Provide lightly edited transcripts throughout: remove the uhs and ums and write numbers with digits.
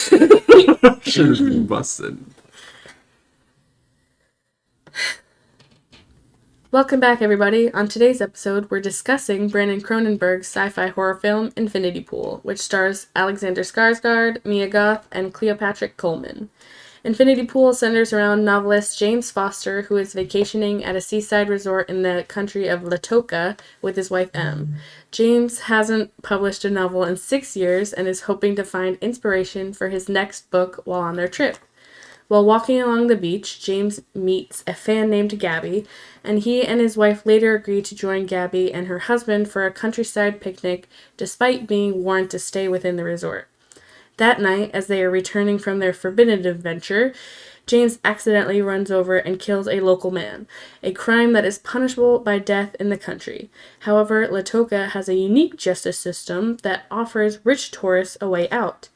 Should just be busted. Welcome back, everybody. On today's episode, we're discussing Brandon Cronenberg's sci-fi horror film Infinity Pool, which stars Alexander Skarsgård, Mia Goth, and Cleopatra Coleman. Infinity Pool centers around novelist James Foster, who is vacationing at a seaside resort in the country of Lautoka with his wife Em. James hasn't published a novel in 6 years and is hoping to find inspiration for his next book while on their trip. While walking along the beach, James meets a fan named Gabby, and he and his wife later agree to join Gabby and her husband for a countryside picnic, despite being warned to stay within the resort. That night, as they are returning from their forbidden adventure, James accidentally runs over and kills a local man, a crime that is punishable by death in the country. However, Lautoka has a unique justice system that offers rich tourists a way out.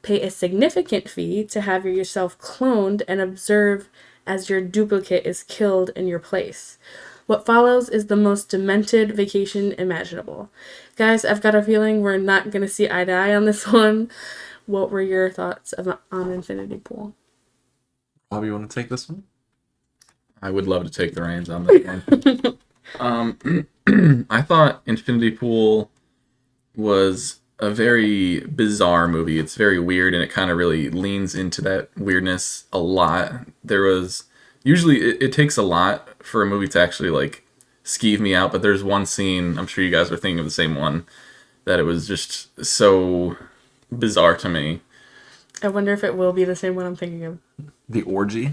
Pay a significant fee to have yourself cloned and observe as your duplicate is killed in your place. What follows is the most demented vacation imaginable. Guys, I've got a feeling we're not going to see eye to eye on this one. What were your thoughts on Infinity Pool? Bobby, you want to take this one? I would love to take the reins on this one. I thought Infinity Pool was a very bizarre movie. It's very weird, and it kind of really leans into that weirdness a lot. It takes a lot for a movie to actually like skeeve me out, but there's one scene, I'm sure you guys are thinking of the same one, that it was just so bizarre to me. I wonder if it will be the same one I'm thinking of. The orgy?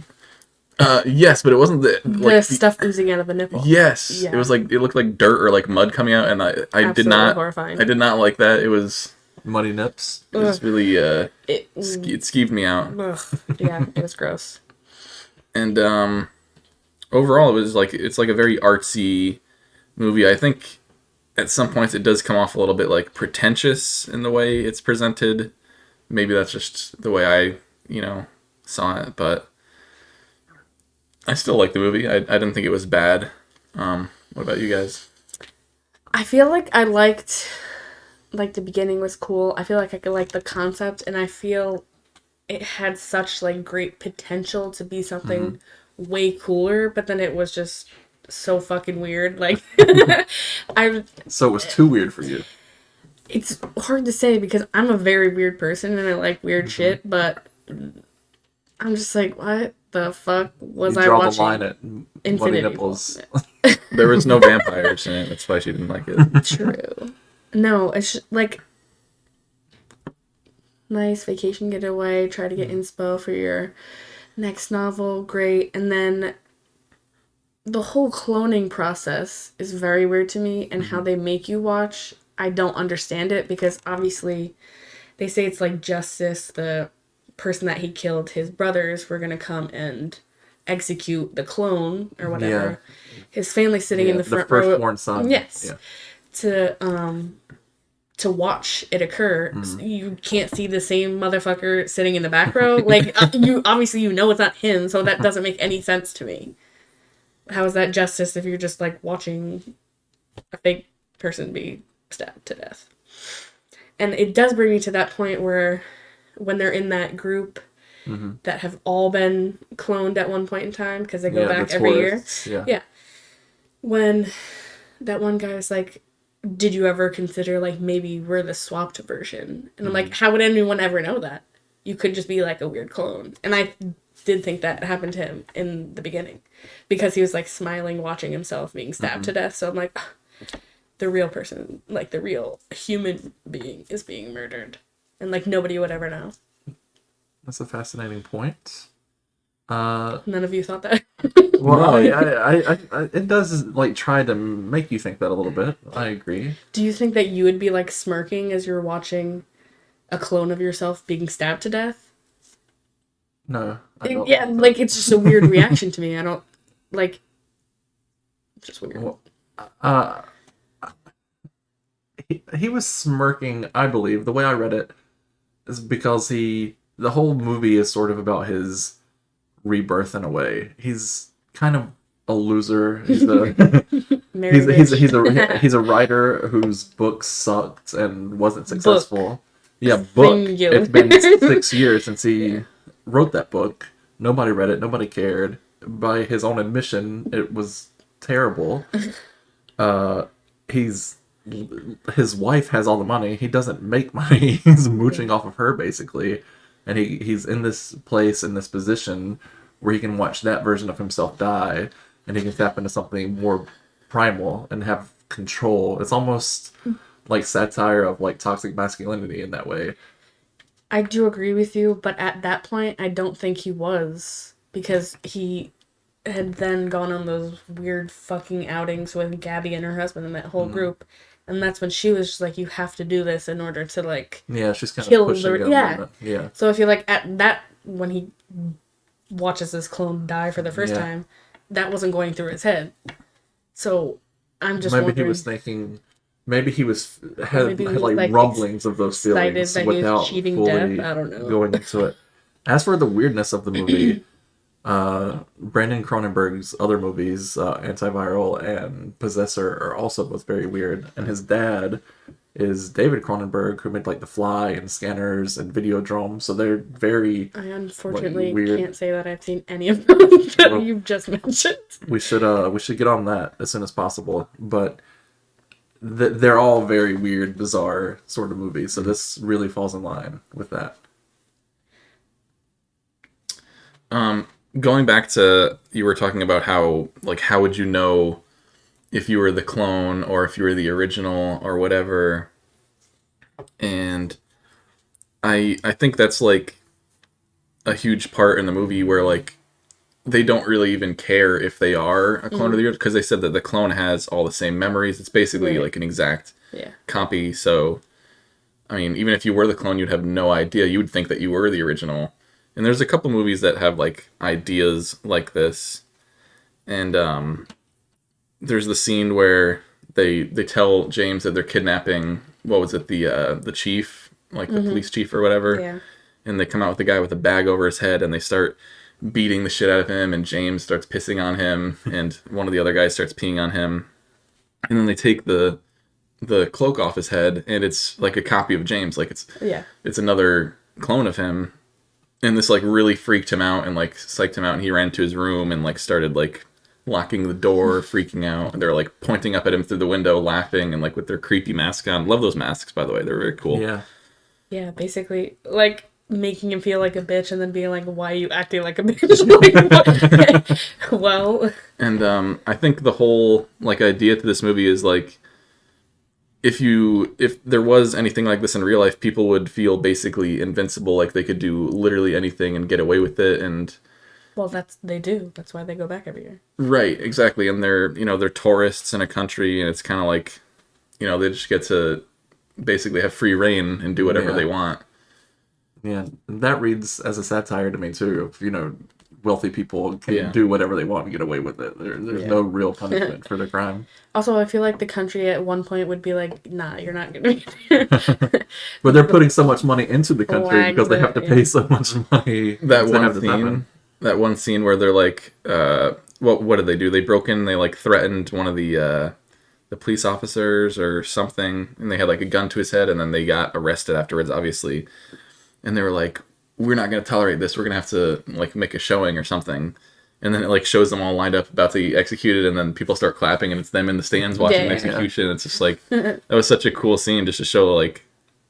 Yes, but it wasn't the stuff oozing out of the nipple. Yes, yeah. It was like, it looked like dirt or like mud coming out, and I did not. Horrifying. I did not like that. It was muddy nips. It was really it skeeved me out. Yeah, it was gross. And overall, it's like a very artsy movie. I think at some points it does come off a little bit like pretentious in the way it's presented. Maybe that's just the way I saw it, but I still like the movie. I didn't think it was bad. What about you guys? I feel like I liked, like, the beginning was cool. I feel like I could like the concept, and I feel it had such like great potential to be something way cooler, but then it was just so fucking weird. Like, So it was too weird for you. It's hard to say because I'm a very weird person and I like weird shit, but I'm just like, what the fuck was I watching? You draw the line at Infinity Nipples. There was no vampires in it. That's why she didn't like it. True. No, it's just, like, nice vacation getaway. Try to get inspo for your next novel. Great. And then the whole cloning process is very weird to me, and how they make you watch, I don't understand it, because obviously they say it's like justice. The person that he killed, his brothers, were going to come and execute the clone or whatever. Yeah. His family sitting in the front row. The firstborn son. Yes. Yeah. To watch it occur. You can't see the same motherfucker sitting in the back row. Like, you obviously it's not him, so that doesn't make any sense to me. How is that justice if you're just like watching a fake person be stabbed to death? And it does bring me to that point where when they're in that group that have all been cloned at one point in time, because they go back every year. Yeah. When that one guy was like, did you ever consider, like, maybe we're the swapped version? And I'm like, how would anyone ever know that? You could just be, like, a weird clone. And I did think that happened to him in the beginning. Because he was, like, smiling, watching himself being stabbed to death. So I'm like, the real person, like, the real human being is being murdered. And, like, nobody would ever know. That's a fascinating point. None of you thought that? Well, I it does like try to make you think that a little bit. I agree. Do you think that you would be like smirking as you're watching a clone of yourself being stabbed to death? No. I don't. Yeah, like, it's just a weird reaction to me. I don't like. It's just weird. Well, he was smirking. I believe the way I read it is because the whole movie is sort of about his rebirth in a way. He's kind of a loser. He's he's a writer whose book sucked and wasn't successful. Yeah, book. Singular. It's been 6 years since he wrote that book. Nobody read it. Nobody cared. By his own admission, it was terrible. He's his wife has all the money. He doesn't make money. He's mooching off of her basically, and he's in this place in this position where he can watch that version of himself die, and he can tap into something more primal and have control. It's almost like satire of like toxic masculinity in that way. I do agree with you, but at that point, I don't think he was, because he had then gone on those weird fucking outings with Gabby and her husband and that whole group, and that's when she was just like, "You have to do this in order to like Yeah, she's kind kill of pushing the him. yeah." Yeah. So I feel like at that when he watches his clone die for the first Yeah. time, that wasn't going through his head. So I'm just Maybe wondering. he was thinking. Maybe he was had Maybe he had was, like like, rumblings of those excited feelings that he was without cheating fully death. I don't know. going into it. As for the weirdness of the movie, Brandon Cronenberg's other movies, Antiviral and Possessor, are also both very weird. And his dad is David Cronenberg, who made like The Fly and Scanners and Videodrome. So they're very. I unfortunately weird. can't say that I've seen any of those that Well, you've just mentioned. We should get on that as soon as possible. But they're all very weird, bizarre sort of movies. So this really falls in line with that. Going back to, you were talking about how would you know if you were the clone or if you were the original or whatever. And I think that's like a huge part in the movie where like they don't really even care if they are a clone of the original, because they said that the clone has all the same memories. It's basically Right. like an exact Yeah. copy. So, I mean, even if you were the clone, you'd have no idea. You would think that you were the original. And there's a couple movies that have like ideas like this. And there's the scene where they tell James that they're kidnapping, what was it, the chief, like the police chief or whatever. Yeah. And they come out with a guy with a bag over his head and they start beating the shit out of him, and James starts pissing on him, and one of the other guys starts peeing on him. And then they take the cloak off his head, and it's like a copy of James, like it's another clone of him. And this like really freaked him out and like psyched him out, and he ran to his room and like started like locking the door, freaking out. And they're like pointing up at him through the window, laughing, and like with their creepy mask on. Love those masks, by the way. They're very cool. Yeah. Yeah, basically, like, making him feel like a bitch and then being like, why are you acting like a bitch? Like, what? Well... And I think the whole like idea to this movie is like, if there was anything like this in real life, people would feel basically invincible, like they could do literally anything and get away with it. And Well, they do. That's why they go back every year. right, exactly. And they're tourists in a country, and it's kind of like, they just get to basically have free reign and do whatever Yeah. they want. Yeah, that reads as a satire to me too. Of wealthy people can Yeah. do whatever they want and get away with it. There's Yeah. no real punishment for the crime. Also, I feel like the country at one point would be like, nah, you're not gonna be here. But they're putting so much money into the country Flag because they have to the- pay so much money That to one have this scene, happen. where they're like, what did they do? They broke in, they like threatened one of the police officers or something, and they had like a gun to his head, and then they got arrested afterwards, obviously. And they were like, we're not going to tolerate this. We're going to have to like make a showing or something. And then it like shows them all lined up about to be executed, and then people start clapping, and it's them in the stands watching Yeah. the execution. It's just like, that was such a cool scene just to show like,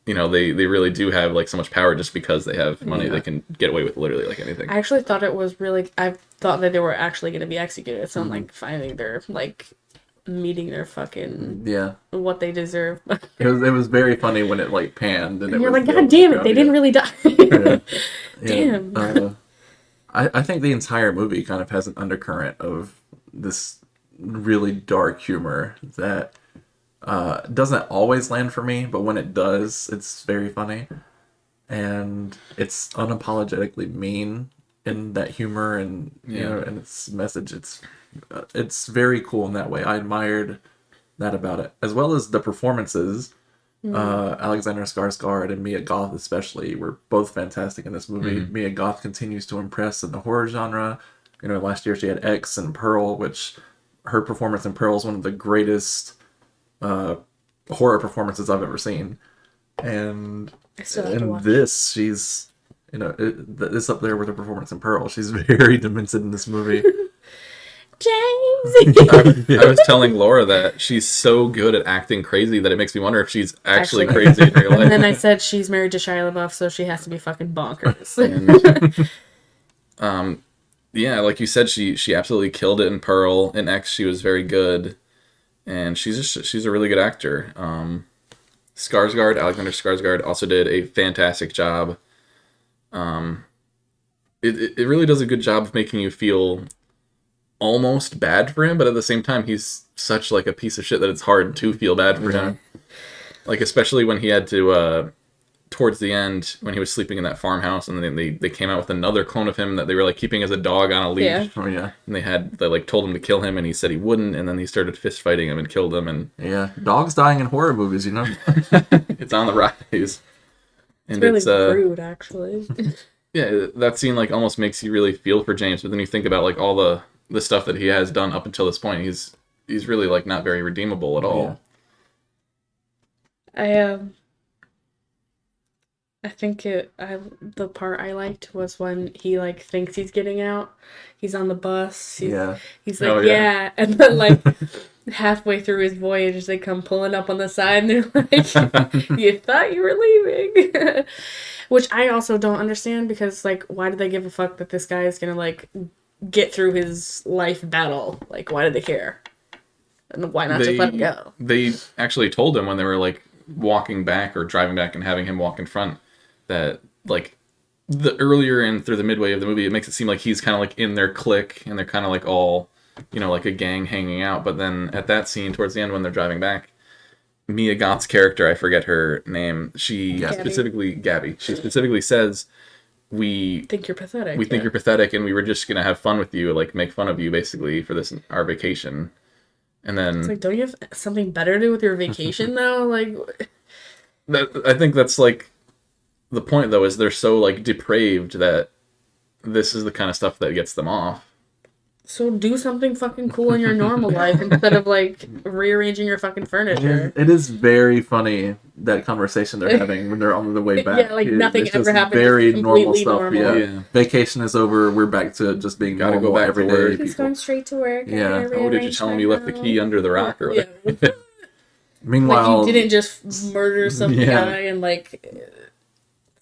they really do have like so much power just because they have money. Yeah. They can get away with literally like anything. I actually thought it was really... I thought that they were actually gonna be executed. So I'm like, finally they're like meeting their fucking... Yeah, what they deserve. it was very funny when it like panned and And you're was like, the God damn it, they yeah. didn't really die. Yeah. Damn. I think the entire movie kind of has an undercurrent of this really dark humor that doesn't always land for me, but when it does, it's very funny. And it's unapologetically mean in that humor and and its message. It's very cool in that way. I admired that about it, as well as the performances. Alexander Skarsgård and Mia Goth especially were both fantastic in this movie. Mia Goth continues to impress in the horror genre. Last year she had X and Pearl, which her performance in Pearl is one of the greatest horror performances I've ever seen. And I still have to In watch. this, she's, it's up there with her performance in Pearl. She's very demented in this movie. James. I was telling Laura that she's so good at acting crazy that it makes me wonder if she's actually Actually. crazy in real life. And then I said she's married to Shia LaBeouf, so she has to be fucking bonkers. And, yeah, like you said, she absolutely killed it in Pearl. In X, she was very good, and she's a really good actor. Skarsgård, Alexander Skarsgård, also did a fantastic job. It really does a good job of making you feel almost bad for him, but at the same time, he's such like a piece of shit that it's hard to feel bad for him. Like especially when he had to towards the end when he was sleeping in that farmhouse, and then they came out with another clone of him that they were like keeping as a dog on a leash. Yeah. Oh, yeah. And they like told him to kill him, and he said he wouldn't, and then he started fist fighting him and killed him, and Yeah. Dogs dying in horror movies, it's on the rise. And It's really rude, actually. yeah, that scene like almost makes you really feel for James, but then you think about like all the stuff that he has done up until this point. He's really like not very redeemable at all. Yeah. I think the part I liked was when he like thinks he's getting out. He's on the bus. He's like, Oh, yeah. yeah. And then like halfway through his voyage, they come pulling up on the side and they're like, you thought you were leaving. Which I also don't understand because like, why do they give a fuck that this guy is gonna like get through his life battle? Like, why do they care? And why not just let him go? They actually told him when they were like walking back or driving back and having him walk in front that like the earlier and through the midway of the movie, it makes it seem like he's kind of like in their clique and they're kind of like all, like a gang hanging out. But then at that scene towards the end when they're driving back, Mia Goth's character, I forget her name, she specifically says, we Think you're pathetic. we think you're pathetic and we were just gonna have fun with you, like make fun of you basically for this our vacation. And then It's like, don't you have something better to do with your vacation though? Like, I think that's like the point though, is they're so like depraved that this is the kind of stuff that gets them off. so do something fucking cool in your normal life instead of like rearranging your fucking furniture. It is very funny that conversation they're having when they're on the way back. Yeah, like nothing It's ever just happened, Very just normal completely stuff. normal. Yeah. Yeah. Vacation is over. We're back to just being Gotta normal go back to everyday work. people. He's going straight to work. Yeah. Oh, did you tell him you left the key under the rock or Yeah. whatever? Like Meanwhile, you didn't just murder some Yeah. guy and like.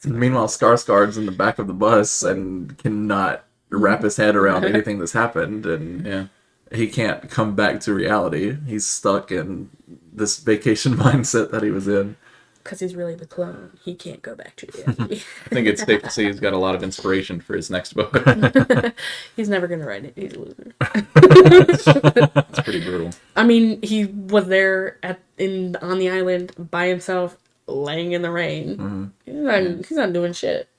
Skarsgård's in the back of the bus and cannot wrap his head around anything that's happened, and Yeah. he can't come back to reality. He's stuck in this vacation mindset that he was in. Because he's really the clone. He can't go back to reality. I think it's safe to say he's got a lot of inspiration for his next book. He's never gonna write it. He's a loser. It's pretty brutal. I mean, he was there on the island by himself, laying in the rain. He's not doing shit.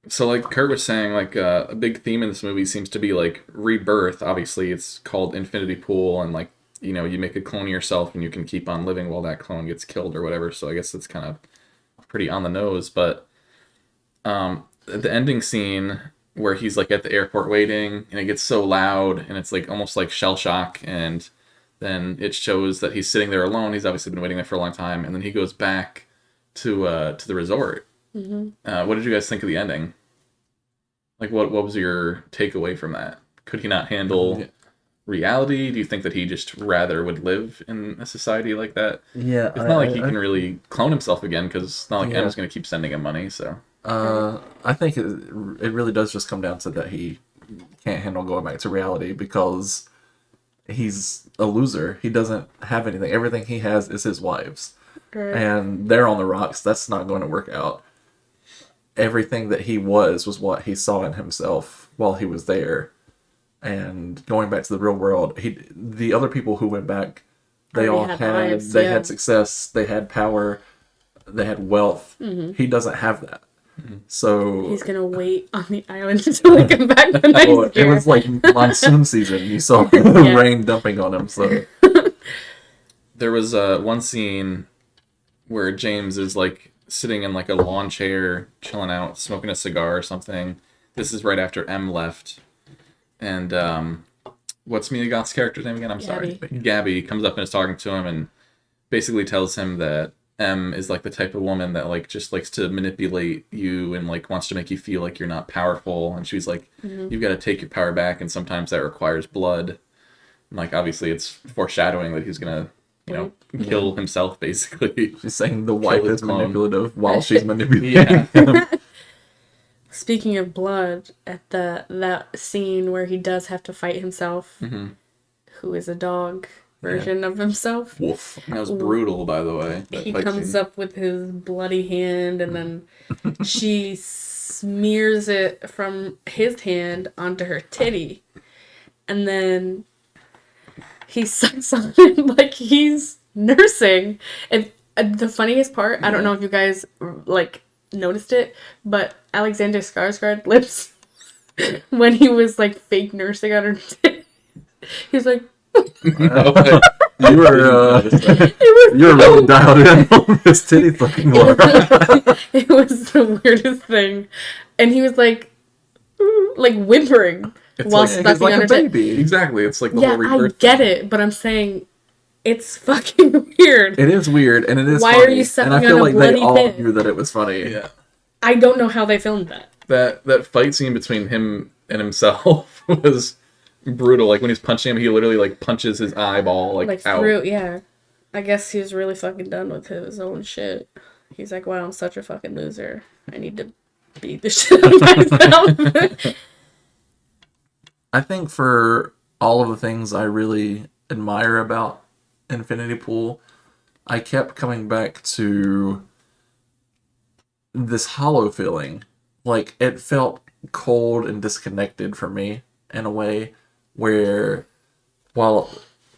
So like Kurt was saying, like a big theme in this movie seems to be like rebirth. Obviously it's called Infinity Pool, and like, you make a clone of yourself and you can keep on living while that clone gets killed or whatever. So I guess that's kind of pretty on the nose. But the ending scene where he's like at the airport waiting and it gets so loud and it's like almost like shell shock, and then it shows that he's sitting there alone. He's obviously been waiting there for a long time, and then he goes back to the resort. What did you guys think of the ending? Like, what was your takeaway from that? Could he not handle reality? Do you think that he just rather would live in a society like that? Yeah, It's not like he can really clone himself again, because it's not like M's going to keep sending him money. So I think it really does just come down to that he can't handle going back to reality because he's a loser. He doesn't have anything. Everything he has is his wife's. Right. And they're on the rocks. That's not going to work out. Everything that he was what he saw in himself while he was there. And going back to the real world, the other people who went back, they Already all had had lives, they yeah. had success, they had power, they had wealth. He doesn't have that. So He's gonna wait on the island until they come back the next well, it year. was like monsoon season. You saw Yeah. rain dumping on him. So there was one scene where James is like sitting in like a lawn chair, chilling out, smoking a cigar or something. This is right after M left. And what's Mia Goth's character's name again? I'm sorry. Gabby. Gabby comes up and is talking to him and basically tells him that M is like the type of woman that like just likes to manipulate you and like wants to make you feel like you're not powerful. And she's like, you've got to take your power back, and sometimes that requires blood. And like obviously, it's foreshadowing that he's gonna, kill himself basically. She's saying the wife his is clone. manipulative while she's manipulating. Yeah. Speaking of blood, at that scene where he does have to fight himself, who is a dog version of himself. Woof. That was brutal, by the way. that He fight comes scene. up with his bloody hand, and then she smears it from his hand onto her titty, and then he sucks on it like he's nursing. And the funniest part, I don't know if you guys like noticed it, but Alexander Skarsgård lips when he was like fake nursing on her titty. He's like, You were it was you were really dialed in on this titty fucking war. it was the weirdest thing, and he was like whimpering while like- sucking He's like on her a titty. baby. Exactly. It's like the Yeah, whole I rebirth. get it, but I'm saying it's fucking weird. It is weird, and it is Why are funny. you sucking and I feel on a like they bloody all pig? knew that it was funny. Yeah. I don't know how they filmed that. That fight scene between him and himself was brutal. Like when he's punching him, he literally like punches his eyeball Like out. through, yeah. I guess he was really fucking done with his own shit. He's like, wow, I'm such a fucking loser. I need to beat the shit out of myself. I think for all of the things I really admire about Infinity Pool, I kept coming back to this hollow feeling. Like, it felt cold and disconnected for me in a way where, while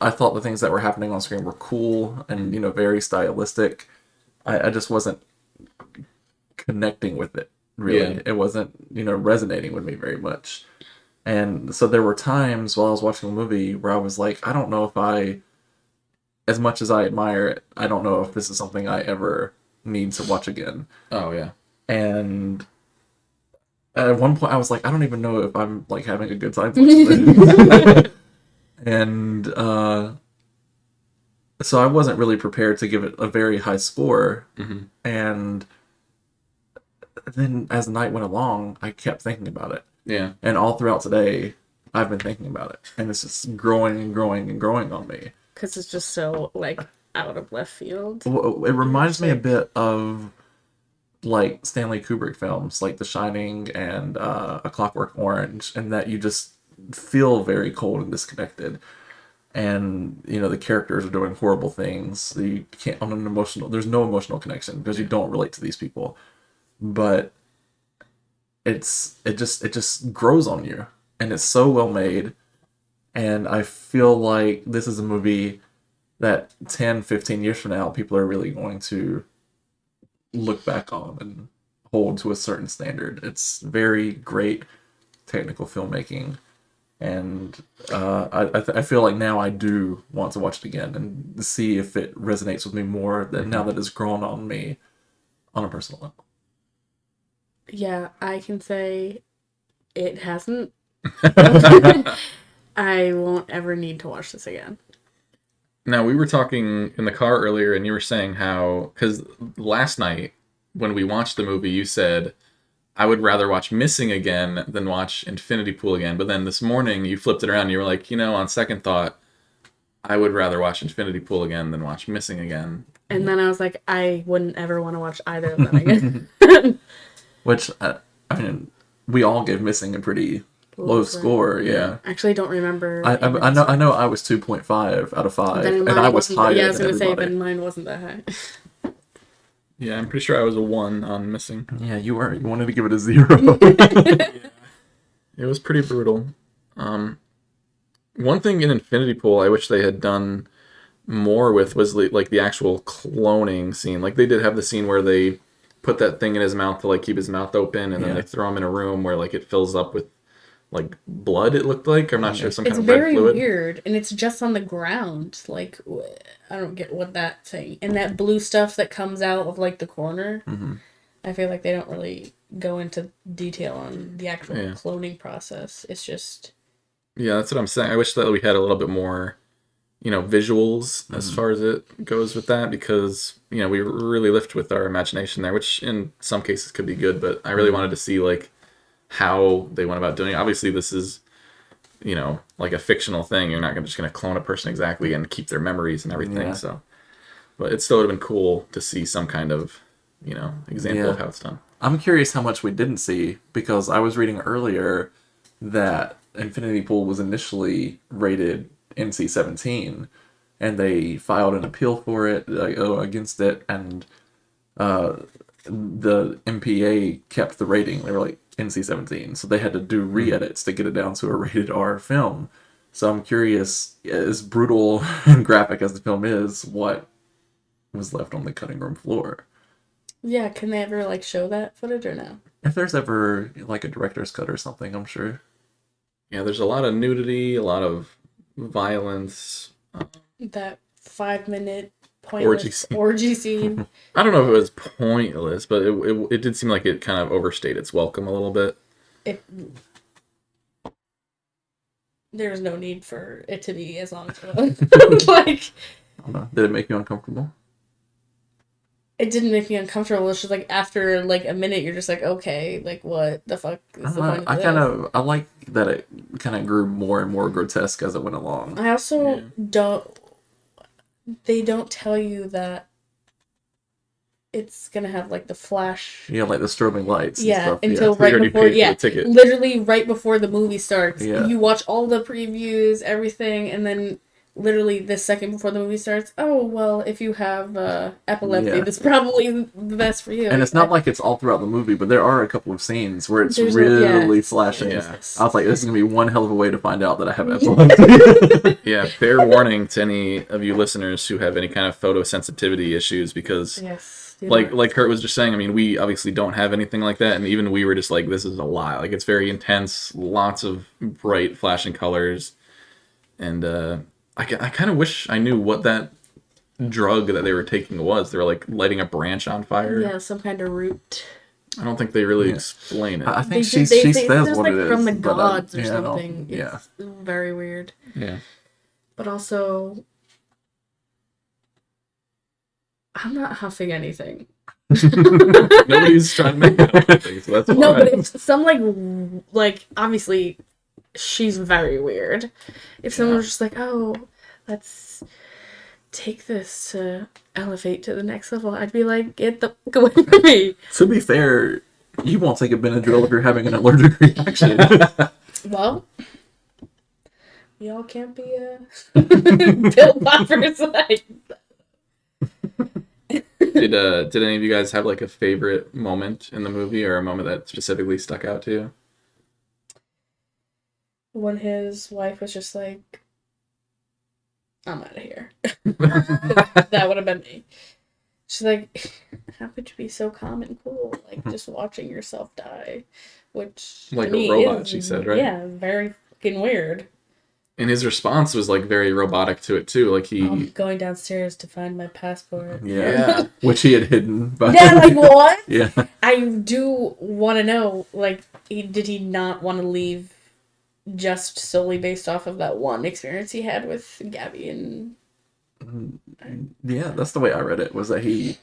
I thought the things that were happening on screen were cool and, very stylistic, I just wasn't connecting with it, really. Yeah. It wasn't, resonating with me very much. And so there were times while I was watching the movie where I was like, I don't know if as much as I admire it, I don't know if this is something I ever need to watch again. Oh yeah. And at one point I was like, I don't even know if I'm like having a good time watching this. And so I wasn't really prepared to give it a very high score. And then as the night went along, I kept thinking about it. Yeah. And all throughout today, I've been thinking about it. And it's just growing and growing and growing on me. Because it's just so, out of left field. It reminds me a bit of, like, Stanley Kubrick films, like The Shining and A Clockwork Orange, and that you just feel very cold and disconnected. And, the characters are doing horrible things. You can't, there's no emotional connection because you don't relate to these people. But it just grows on you, and it's so well made. And I feel like this is a movie that 10, 15 years from now, people are really going to look back on and hold to a certain standard. It's very great technical filmmaking. And I feel like now I do want to watch it again and see if it resonates with me more than now that it's grown on me on a personal level. Yeah, I can say it hasn't. I won't ever need to watch this again. Now, we were talking in the car earlier, and you were saying how, because last night, when we watched the movie, you said, I would rather watch Missing again than watch Infinity Pool again. But then this morning, you flipped it around, and you were like, on second thought, I would rather watch Infinity Pool again than watch Missing again. And then I was like, I wouldn't ever want to watch either of them again. Which, we all give Missing a pretty low score, yeah. Actually, don't remember. I know I was 2.5 out of 5, Then and mine I was wasn't- higher Yeah, I was than gonna say, everybody. but mine wasn't that high. Yeah, I'm pretty sure I was a 1 on Missing. Yeah, you were. You wanted to give it a 0. It was pretty brutal. One thing in Infinity Pool I wish they had done more with was like the actual cloning scene. Like they did have the scene where they put that thing in his mouth to like keep his mouth open, and then Yeah. they throw him in a room where like it fills up with like blood. It looked like I'm not sure some It's kind of red very fluid. weird, and it's just on the ground. Like, I don't get what that thing and that blue stuff that comes out of like the corner. I feel like they don't really go into detail on the actual Yeah. cloning process. It's just Yeah, that's what I'm saying. I wish that we had a little bit more, visuals as far as it goes with that, because we really lift with our imagination there, which in some cases could be good, but I really wanted to see like how they went about doing it. Obviously this is like a fictional thing. You're not just gonna clone a person exactly and keep their memories and everything. Yeah. So, but it still would have been cool to see some kind of example of how it's done. I'm curious how much we didn't see, because I was reading earlier that Infinity Pool was initially rated NC-17, and they filed an appeal for it, against it, and the MPA kept the rating. They were like NC-17, so they had to do re-edits to get it down to a rated R film. So I'm curious, as brutal and graphic as the film is, what was left on the cutting room floor. Yeah, can they ever like show that footage or no? If there's ever like a director's cut or something, I'm sure. Yeah, there's a lot of nudity, a lot of violence. That 5-minute pointless Orgy orgy scene. I don't know if it was pointless, but it did seem like it kind of overstayed its welcome a little bit. There's no need for it to be as long as it was. Like, I don't know. Did it make you uncomfortable? it didn't make me uncomfortable. It's just like after like a minute, you're just like, okay, like what the fuck is the point of this? I like that it kind of grew more and more grotesque as it went along. I also they don't tell you that it's gonna have like the flash. Yeah, like the strobing lights. And Yeah, stuff. until You already right before, paid for yeah, the ticket. literally right before the movie starts. Yeah. You watch all the previews, everything, and then literally the second before the movie starts, oh, well, if you have epilepsy, Yeah. this is probably the best for you. And it's not like it's all throughout the movie, but there are a couple of scenes where it's There's really flashing. Yeah. I was like, this is going to be one hell of a way to find out that I have epilepsy. Yeah, fair warning to any of you listeners who have any kind of photosensitivity issues, because Yes. like Kurt was just saying, I mean, we obviously don't have anything like that, and even we were just like, this is a lot. Like, it's very intense, lots of bright flashing colors, and I kind of wish I knew what that drug that they were taking was. They were like lighting a branch on fire. Yeah, some kind of root. I don't think they really explain it. I think They she say says it's what like it is. from the but, gods or yeah, I don't- something. Yeah. It's very weird. Yeah. But also, I'm not huffing anything. Nobody's trying to make it anything, so that's fine. No, but if some like obviously she's very weird. If someone was just like, oh, let's take this to elevate to the next level, I'd be like, get the fuck away from me. To be fair, you won't take a Benadryl if you're having an allergic reaction. Well, we all can't be pill poppers like. Did any of you guys have like a favorite moment in the movie, or a moment that specifically stuck out to you? When his wife was just like, I'm out of here. That would have been me. She's like, how could you be so calm and cool? Like, just watching yourself die. Which, Like to a me robot, is, she said, right? Yeah, very fucking weird. And his response was like very robotic to it too. Like he, I'm going downstairs to find my passport. Yeah. Which he had hidden. But Yeah, like, what? yeah. I do want to know, like, did he not want to leave just solely based off of that one experience he had with Gabby and... Yeah, that's the way I read it, was that he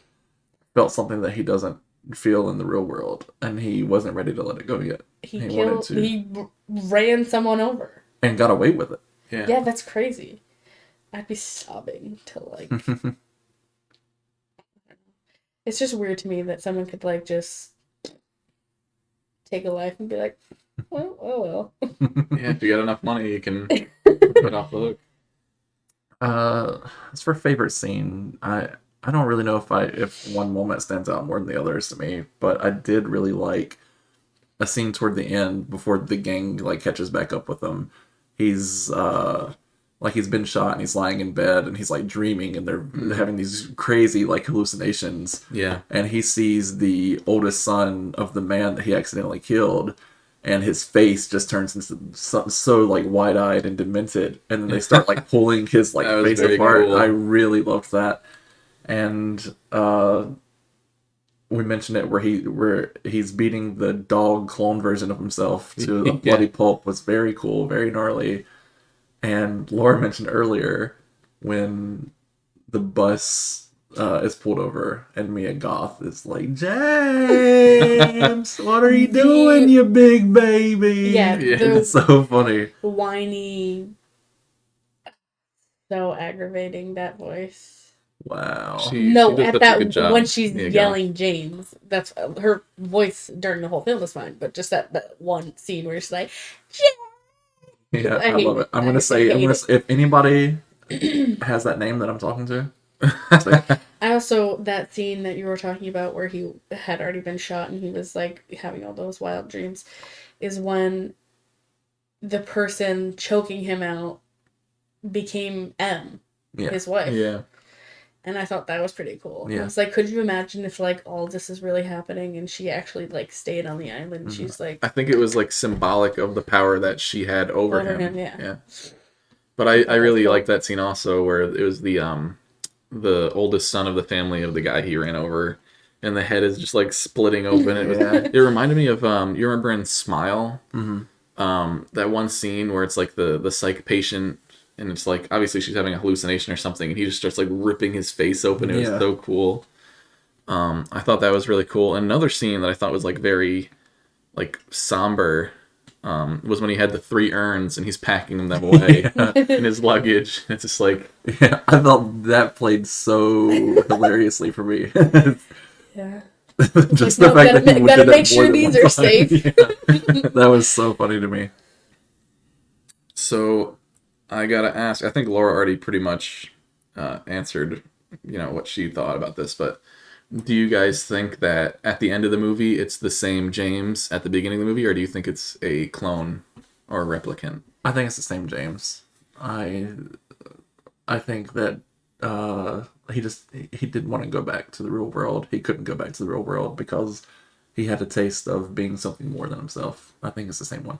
felt something that he doesn't feel in the real world, and he wasn't ready to let it go yet. He ran someone over. And got away with it. Yeah, that's crazy. I'd be sobbing to, like... It's just weird to me that someone could, like, just take a life and be like, well, oh well. yeah, if you got enough money, you can get off the hook. As for favorite scene, I don't really know if one moment stands out more than the others to me, but I did really like a scene toward the end before the gang like catches back up with him. He's like he's been shot and he's lying in bed and he's like dreaming, and they're having these crazy like hallucinations. Yeah. And he sees the oldest son of the man that he accidentally killed, and his face just turns into so like wide-eyed and demented, and then they start like pulling his like That was face very apart. cool. I really loved that. And we mentioned it where he's beating the dog clone version of himself to a bloody pulp was very cool, very gnarly. And Laura mentioned earlier when the bus is pulled over and Mia Goth is like, James, what are you doing, you big baby? Yeah, It's so funny. whiny, so aggravating, that voice. Wow. She No, does at such a good that job, when she's Mia Goth. yelling James, that's her voice during the whole film was fine, but just that one scene where she's like, James. Yeah, I I hate love it. it. I'm gonna I say, hate it. if anybody has that name that I'm talking to, I also, that scene that you were talking about where he had already been shot and he was like having all those wild dreams is when the person choking him out became M, yeah, his wife. Yeah. And I thought that was pretty cool. Yeah. It's like, could you imagine if like all this is really happening and she actually like stayed on the island? Mhm. She's like I think it was like symbolic of the power that she had over him. yeah. But I thought I really that's cool. liked that scene also where it was the oldest son of the family of the guy he ran over, and the head is just like splitting open. It reminded me of you remember in Smile, that one scene where it's like the psych patient, and it's like obviously she's having a hallucination or something, and he just starts like ripping his face open. It was Yeah. so cool. I thought that was really cool. And another scene that I thought was like very like somber was when he had the 3 urns and he's packing them away in his luggage. It's just like, yeah. I thought that played so hilariously for me. Yeah. Just No, the fact that he gotta did make that sure more than these one are time. safe. Yeah. That was so funny to me. so I gotta ask, I think Laura already pretty much answered, what she thought about this, but do you guys think that at the end of the movie it's the same James at the beginning of the movie, or do you think it's a clone or a replicant? I think it's the same James. I think that he didn't want to go back to the real world. He couldn't go back to the real world because he had a taste of being something more than himself. I think it's the same one.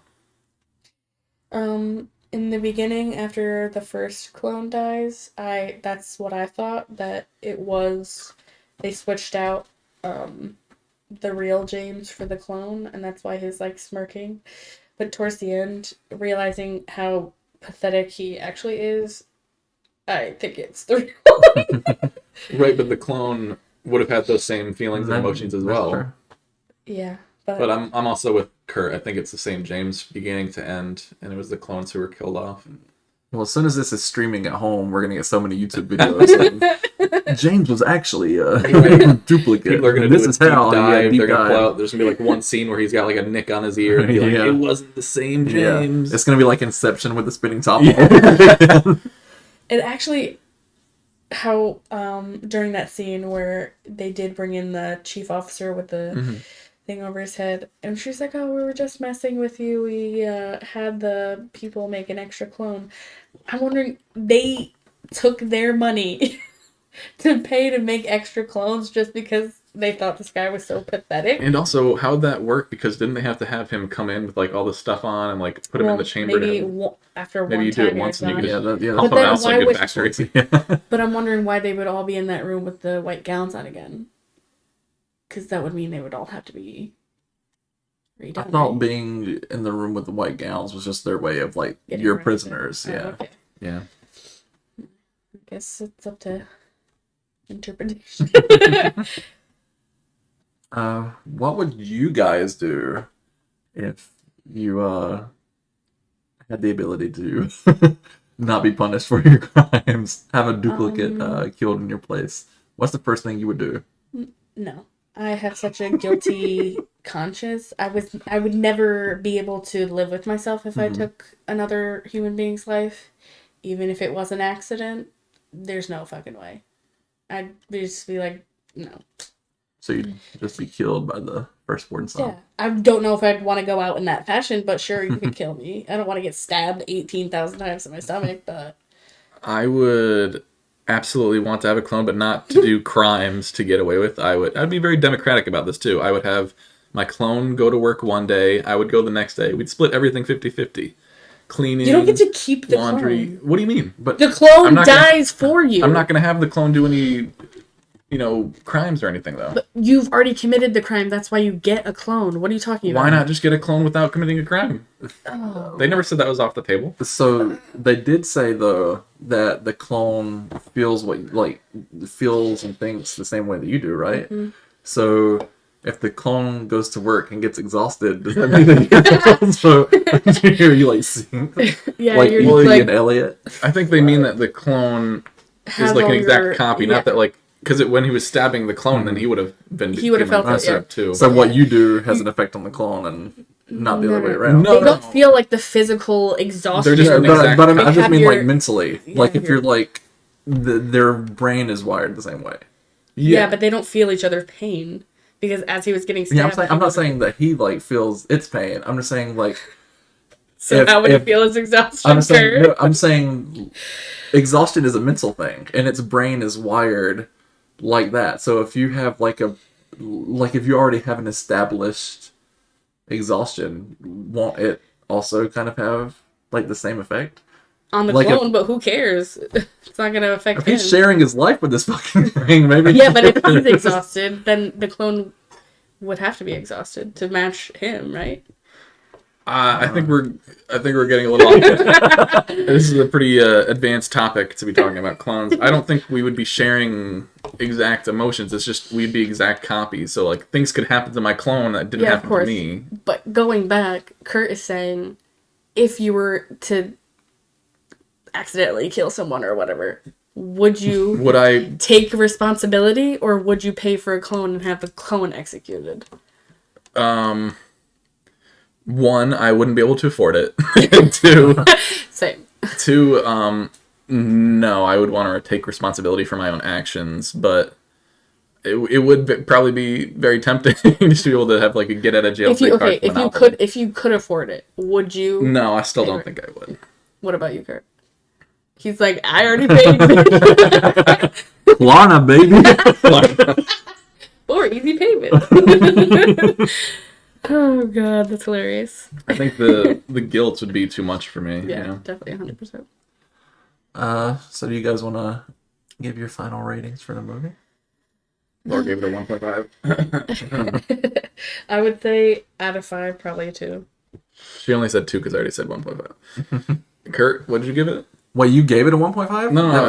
In the beginning, after the first clone dies, that's what I thought, that it was, they switched out the real James for the clone, and that's why he's like smirking. But towards the end, realizing how pathetic he actually is, I think it's the real. Right, but the clone would have had those same feelings and emotions as That's well. true. Yeah, But I'm also with Kurt. I think it's the same James beginning to end, and it was the clones who were killed off. Well, as soon as this is streaming at home, we're gonna get so many YouTube videos. Of, James was actually a duplicate. People are gonna this do a is deep how dive. deep They're gonna pull dive. out. There's gonna be like one scene where he's got like a nick on his ear, and be like, Yeah. "It wasn't the same Yeah, James." it's gonna be like Inception with the spinning top. It actually, how during that scene where they did bring in the chief officer with the thing over his head, and she's like, "Oh, we were just messing with you. We had the people make an extra clone." I'm wondering, they took their money to pay to make extra clones just because they thought this guy was so pathetic. And also, how'd that work? Because didn't they have to have him come in with like all this stuff on and like put him in the chamber? Maybe to after maybe one you time do it once and you you're can done. just yeah, pump But him then out why like would- good factories. But I'm wondering why they would all be in that room with the white gowns on again. Because that would mean they would all have to be redone. I thought right? being in the room with the white gowns was just their way of like, Getting you're rid of it. prisoners. Oh, Yeah. okay. Yeah. I guess it's up to interpretation. What would you guys do if you had the ability to not be punished for your crimes? Have a duplicate killed in your place. What's the first thing you would do? No. I have such a guilty conscience. I would never be able to live with myself if I took another human being's life, even if it was an accident. There's no fucking way. I'd just be like, no. So you'd just be killed by the firstborn son. Yeah. I don't know if I'd want to go out in that fashion, but sure, you could kill me. I don't want to get stabbed 18,000 times in my stomach, but I would absolutely want to have a clone, but not to do crimes to get away with. I'd be very democratic about this too. I would have my clone go to work one day, I would go the next day. We'd split everything 50-50. Cleaning, you don't get to keep the laundry. clone. What do you mean? But The clone I'm not gonna- dies for you. I'm not going to have the clone do any, crimes or anything though. But you've already committed the crime. That's why you get a clone. What are you talking about? Why not just get a clone without committing a crime? Oh. They never said that was off the table. So they did say though that the clone feels feels and thinks the same way that you do, right? Mm-hmm. So if the clone goes to work and gets exhausted, does that mean that you also you like sing Yeah, like you're Evie like and Elliot? I think they mean that the clone is have like an all exact your- copy, yeah. not that like because when he was stabbing the clone, then he would have been. He would have felt it, yeah. too. So what you do has an effect on the clone and not the other way around. No, They don't feel like the physical exhaustion. They're just Yeah, an but exact I They just have mean your- like mentally. Yeah, Like if your- you're like their brain is wired the same way. Yeah, but they don't feel each other's pain because as he was getting stabbed, Yeah, I'm not saying that he like feels its pain. I'm just saying like So if- how would if- you feel his exhaustion? I'm saying Kurt? no, I'm saying exhaustion is a mental thing, and its brain is wired like that. So if you have if you already have an established exhaustion, won't it also kind of have like the same effect? On the like clone, but who cares? It's not going to affect If him. he's sharing his life with this fucking thing, maybe. Yeah, but if he's exhausted, then the clone would have to be exhausted to match him, right? I think we're getting a little off. This is a pretty advanced topic to be talking about clones. I don't think we would be sharing exact emotions. It's just we'd be exact copies. So like things could happen to my clone that didn't Yeah, of happen course. to me. But going back, Kurt is saying if you were to accidentally kill someone or whatever, would you Would I? take responsibility or would you pay for a clone and have the clone executed? One, I wouldn't be able to afford it. Same. Two, no, I would want to take responsibility for my own actions, but it would probably be very tempting just to be able to have like a get out of jail If you free card. okay, for Monopoly. if you could afford it, would you? No, I still don't think I would. What about you, Kurt? He's like, I already paid. Klarna, baby. Or easy payment. Oh god, that's hilarious. I think the guilt would be too much for me. Yeah, You know? definitely 100%. So do you guys want to give your final ratings for the movie? Laura gave it a 1.5. I would say out of 5, probably a 2. She only said 2 because I already said 1.5. Kurt, what did you give it? Wait, you gave it a 1.5? No, I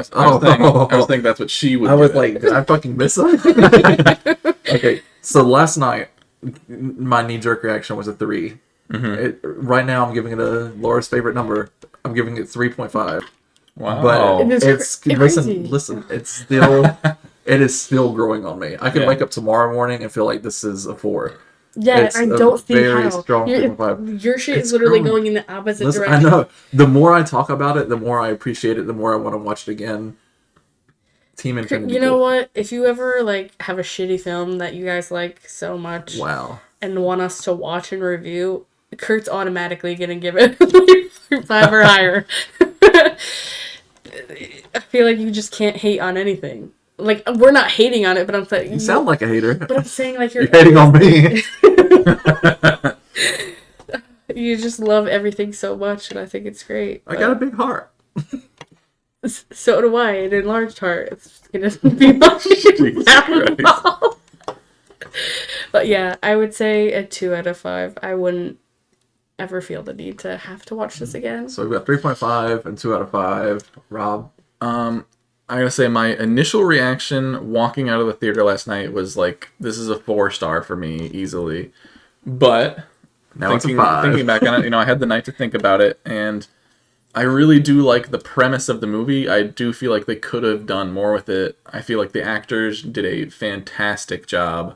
was thinking that's what she would. I was give it. like, did I fucking miss it? Okay, so last night, my knee-jerk reaction was a 3. Right now, I'm giving it a Laura's favorite number. I'm giving it 3.5. Wow. But It is it's crazy. listen. It's still, it is still growing on me. I could Yeah. wake up tomorrow morning and feel like this is a 4. Yeah, It's I a don't see very how. strong Your, 3.5. your shit It's is literally growing. going in the opposite Listen, I direction. know. The more I talk about it, the more I appreciate it. The more I want to watch it again. Team Infinity. You know Pool. what? If you ever like have a shitty film that you guys like so much Wow. and want us to watch and review, Kurt's automatically gonna give it 5 or higher. I feel like you just can't hate on anything. Like we're not hating on it, but I'm saying You sound like a hater. But I'm saying like you're You're hating on me. you just love everything so much, and I think it's great. I got a big heart. So do I, an enlarged heart. It's gonna be Jesus downfall. But yeah, I would say a 2 out of 5. I wouldn't ever feel the need to have to watch this again. So we've got 3.5 and 2 out of 5. Rob. I gotta say, my initial reaction walking out of the theater last night was like, this is a 4-star for me, easily. But Now it's a 5. thinking back on it, I had the night to think about it, and I really do like the premise of the movie. I do feel like they could have done more with it. I feel like the actors did a fantastic job.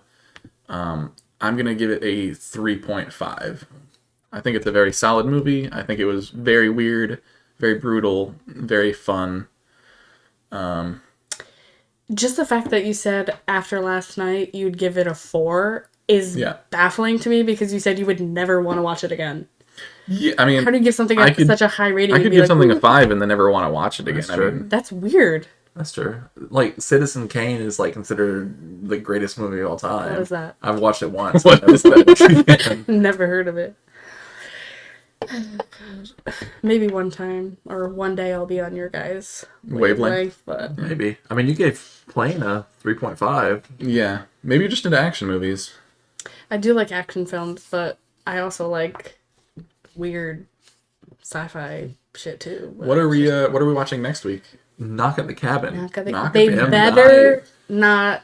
I'm gonna give it a 3.5. I think it's a very solid movie. I think it was very weird, very brutal, very fun. Just the fact that you said after last night you'd give it a 4 is Yeah. baffling to me because you said you would never want to watch it again. Yeah, I mean, How do you give something I could- such a high rating? I and could be give like, something "Ooh, a 5 and then never want to watch it again. That's I true. mean, That's weird. That's true. Like Citizen Kane is like considered the greatest movie of all time. What is that? I've watched it once. What is that? Never heard of it. Maybe one time or one day I'll be on your guys' Wavelength. but Maybe. I mean, you gave Plane a 3.5. Yeah, maybe you're just into action movies. I do like action films, but I also like weird sci-fi shit too. What are we watching next week? Knock at the Cabin. Knock They at the better not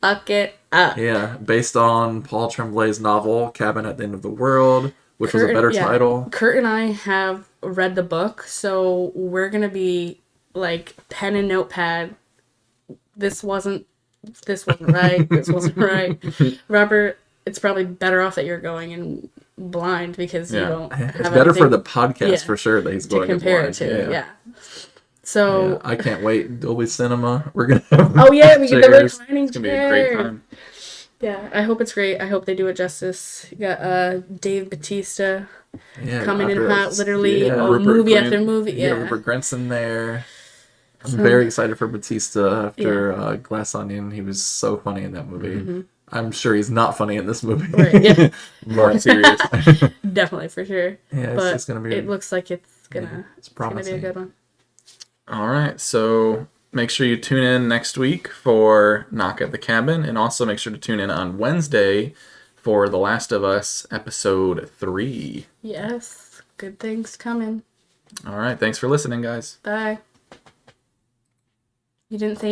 fuck it up. Yeah, based on Paul Tremblay's novel Cabin at the End of the World, which was a better title. Kurt and I have read the book, so we're gonna be like pen and notepad. This wasn't right. This wasn't right. Robert, it's probably better off that you're going in blind because you don't. It's have better for anything the podcast for sure that he's to going compare in it blind. to. Yeah. So. Yeah, I can't wait. Dolby Cinema. We're gonna have Oh yeah, we get the chairs. reclining It's gonna be a great time. Yeah, I hope it's great. I hope they do it justice. You got Dave Bautista Yeah, coming in after hot, us. literally Yeah, movie Grint. after movie. Yeah, Yeah. Rupert Grint's in there. I'm very excited for Batista after Glass Onion. He was so funny in that movie. I'm sure he's not funny in this movie. Right, yeah. More serious. Definitely for sure. Yeah, it's But just gonna be. it looks like it's gonna it's gonna be promising. a good one. All right, so make sure you tune in next week for Knock at the Cabin, and also make sure to tune in on Wednesday for The Last of Us episode 3. Yes, good things coming. All right, thanks for listening, guys. Bye. You didn't say